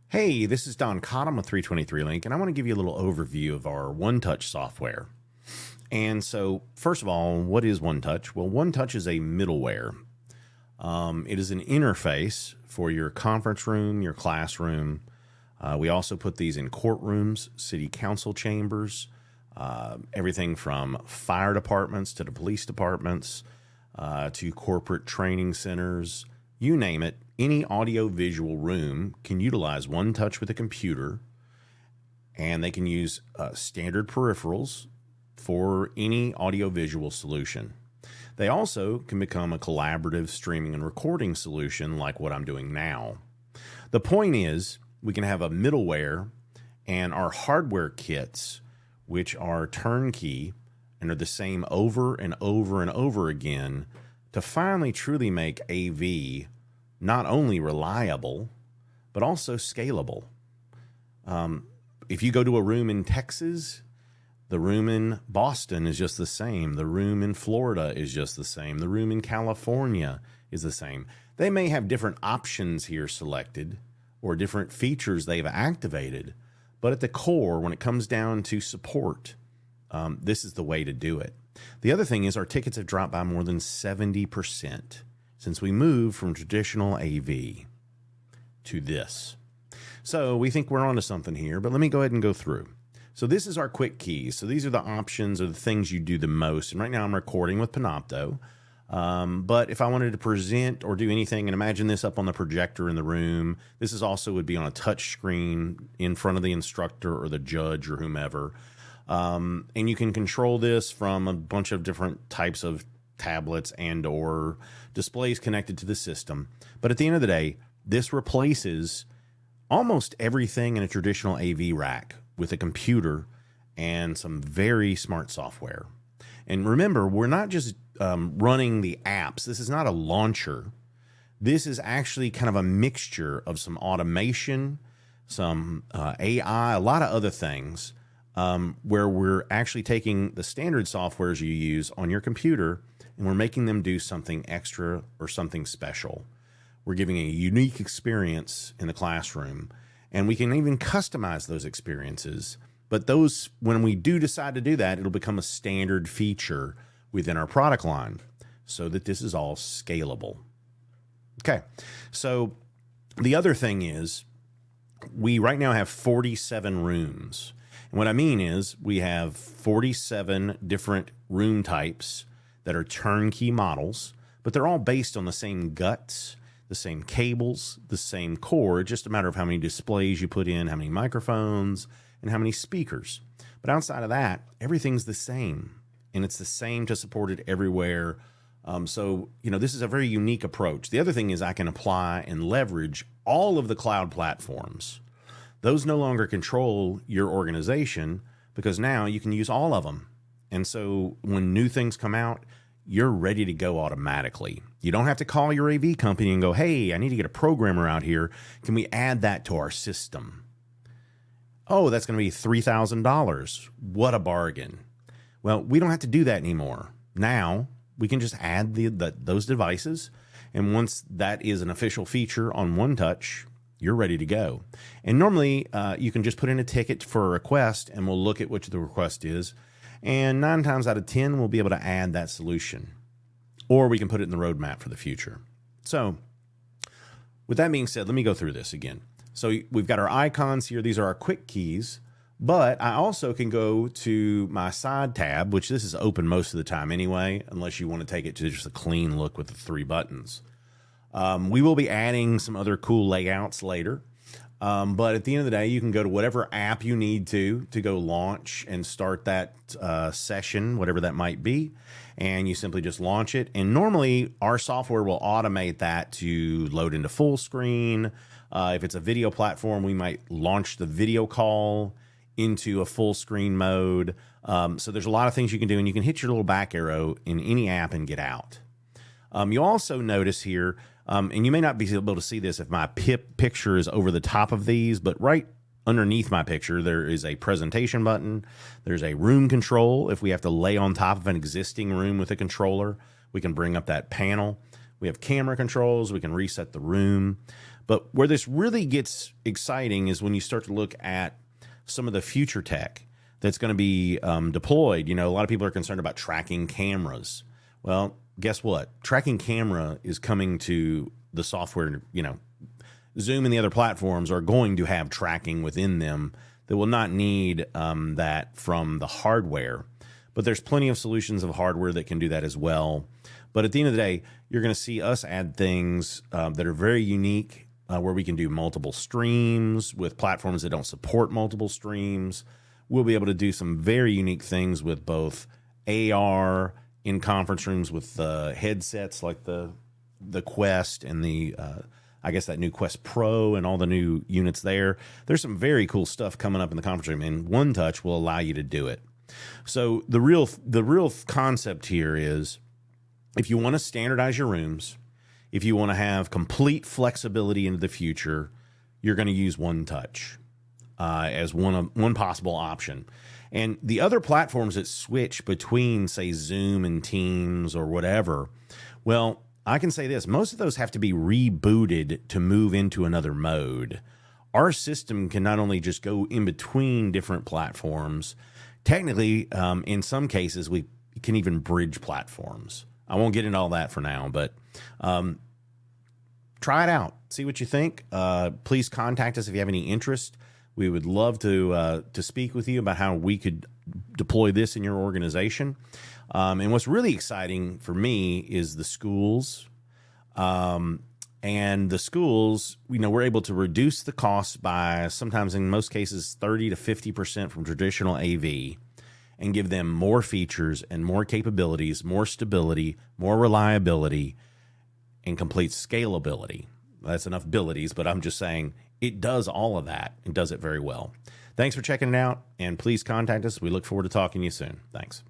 Hey, this is Don Cottom with 323 Link, and I want to give you a little overview of our OneTouch software. And so, first of all, what is OneTouch? Well, OneTouch is a middleware. It is an interface for your conference room, your classroom. We also put these in courtrooms, city council chambers, everything from fire departments to the police departments, to corporate training centers, you name it. Any audio-visual room can utilize OneTouch with a computer, and they can use standard peripherals for any audio-visual solution. They also can become a collaborative streaming and recording solution like what I'm doing now. The point is, we can have a middleware and our hardware kits, which are turnkey and are the same over and over and over again, to finally truly make AV not only reliable, but also scalable. If you go to a room in Texas, the room in Boston is just the same. The room in Florida is just the same. The room in California is the same. They may have different options here selected or different features they've activated, but at the core, when it comes down to support, this is the way to do it. The other thing is our tickets have dropped by more than 70% since we moved from traditional AV to this. So we think we're onto something here, but let me go ahead and go through. So this is our quick keys. So these are the options or the things you do the most. And right now I'm recording with Panopto. But if I wanted to present or do anything, and imagine this up on the projector in the room, this is also would be on a touch screen in front of the instructor or the judge or whomever. And you can control this from a bunch of different types of tablets and or displays connected to the system. But at the end of the day, this replaces almost everything in a traditional AV rack with a computer and some very smart software. And remember, we're not just running the apps. This is not a launcher. This is actually kind of a mixture of some automation, some AI, a lot of other things, where we're actually taking the standard softwares you use on your computer and we're making them do something extra or something special. We're giving a unique experience in the classroom, and we can even customize those experiences. But those, when we do decide to do that, it'll become a standard feature within our product line so that this is all scalable. Okay, so the other thing is we right now have 47 rooms. And what I mean is we have 47 different room types that are turnkey models, but they're all based on the same guts, the same cables, the same core, just a matter of how many displays you put in, how many microphones, and how many speakers. But outside of that, everything's the same, and it's the same to support it everywhere. So, this is a very unique approach. The other thing is I can apply and leverage all of the cloud platforms. Those no longer control your organization because now you can use all of them. And so when new things come out, you're ready to go automatically. You don't have to call your AV company and go, hey, I need to get a programmer out here. Can we add that to our system? Oh, that's going to be $3,000. What a bargain. Well, we don't have to do that anymore. Now we can just add those devices. And once that is an official feature on OneTouch, you're ready to go. And normally you can just put in a ticket for a request and we'll look at what the request is. And 9 times out of 10, we'll be able to add that solution. Or we can put it in the roadmap for the future. So with that being said, let me go through this again. So we've got our icons here. These are our quick keys. But I also can go to my side tab, which this is open most of the time anyway, unless you want to take it to just a clean look with the 3 buttons. We will be adding some other cool layouts later. But at the end of the day, you can go to whatever app you need to go launch and start that session, whatever that might be. And you simply just launch it. And normally our software will automate that to load into full screen. If it's a video platform, we might launch the video call into a full screen mode. So there's a lot of things you can do, and you can hit your little back arrow in any app and get out. You'll also notice here, and you may not be able to see this if my picture is over the top of these, but right underneath my picture, there is a presentation button. There's a room control. If we have to lay on top of an existing room with a controller, we can bring up that panel. We have camera controls. We can reset the room. But where this really gets exciting is when you start to look at some of the future tech that's going to be deployed. You know, a lot of people are concerned about tracking cameras. Well, guess what? Tracking camera is coming to the software. You know, Zoom and the other platforms are going to have tracking within them that will not need that from the hardware. But there's plenty of solutions of hardware that can do that as well. But at the end of the day, you're going to see us add things that are very unique, where we can do multiple streams with platforms that don't support multiple streams. We'll be able to do some very unique things with both AR in conference rooms with headsets like the Quest and I guess that new Quest Pro and all the new units there. There's some very cool stuff coming up in the conference room, and OneTouch will allow you to do it. So the real concept here is, if you want to standardize your rooms, if you want to have complete flexibility into the future, you're going to use OneTouch as one possible option. And the other platforms that switch between, say, Zoom and Teams or whatever, well, I can say this: most of those have to be rebooted to move into another mode. Our system can not only just go in between different platforms, technically, in some cases, we can even bridge platforms. I won't get into all that for now, but try it out. See what you think. Please contact us if you have any interest. We would love to speak with you about how we could deploy this in your organization. And what's really exciting for me is the schools. And the schools, you know, we're able to reduce the cost by sometimes, in most cases, 30 to 50% from traditional AV, and give them more features and more capabilities, more stability, more reliability, and complete scalability. That's enough abilities, but I'm just saying it does all of that and does it very well. Thanks for checking it out, and please contact us. We look forward to talking to you soon. Thanks.